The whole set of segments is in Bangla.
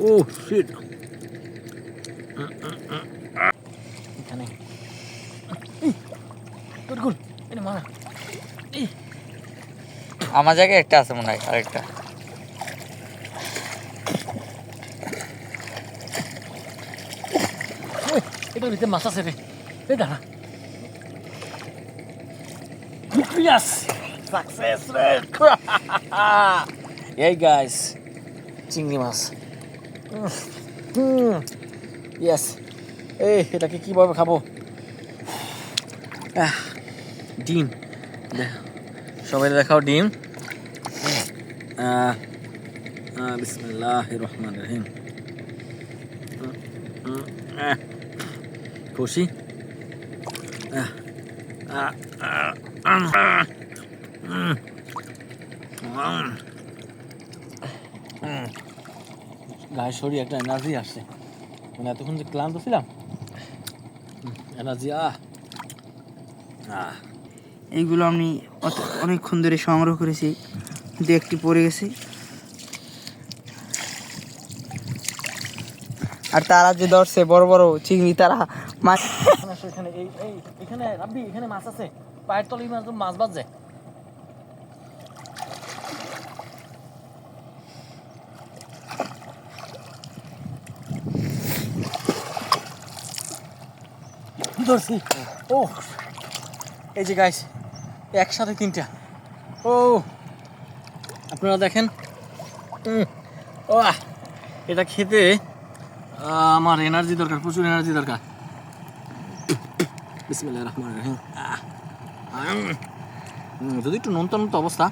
ও শিট। এখানে আমার জায়গায় একটা আছে মনে হয়, আরেকটা। এটার ভিতরে মাছ আছে রে, এই দাঁড়া। Yes! Success rate! Hey guys, চিংড়ি মাছ। Yes. এই এটাকে কিভাবে খাবো? ডিম, সবাই দেখাও ডিম। বিসমিল্লাহির রহমানির রহিম। খুশি? গায়ে শরীরে একটা এনার্জি আসছে, মানে এতক্ষণ যে ক্লান্ত ছিলাম, এনার্জি। এইগুলো আমি অনেকক্ষণ ধরে সংগ্রহ করেছি, কিন্তু একটি পড়ে গেছে। আর তারা যে ধরছে বড় বড় চিংড়ি, তারা মাছ এখানে এখানে রাব্বি, এখানে মাছ আছে, পায়ের তলে মাছ বাজছে। ধরছি। ও এই যে গাইস, একসাথে তিনটা। ও আপনারা দেখেন, ও এটা খেতে আমার এনার্জি দরকার, প্রচুর এনার্জি দরকার। বিসমিল্লাহির রহমানির রহিম। যদি একটু নুনতা নুনতা অবস্থা,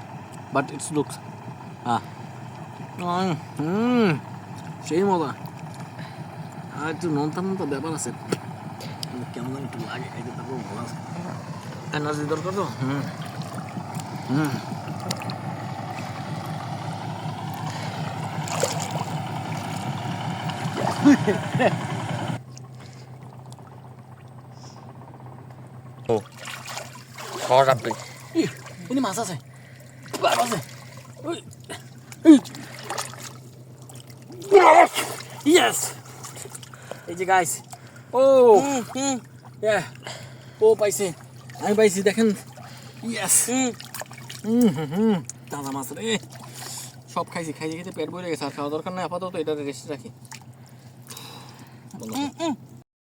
বাট ইটস লুকস সেই মজা। আর একটু নুনতা নুনতা ব্যাপার আছে, কেমন একটু লাগে খাইতে, তারপর ভালো আছে, এনার্জি দরকার তো। এনে মাছ আছে, ইয়েস। এই যে গাইস, ও ও পাইছে, আমি পাইছি, দেখেন। ইয়েস, তাজা মাছ রে। সব খাইছি, খাইতে খেতে পেট ভরে গেছে, আর খাওয়া দরকার নাই আপাতত, এটা রেস্ট রাখি।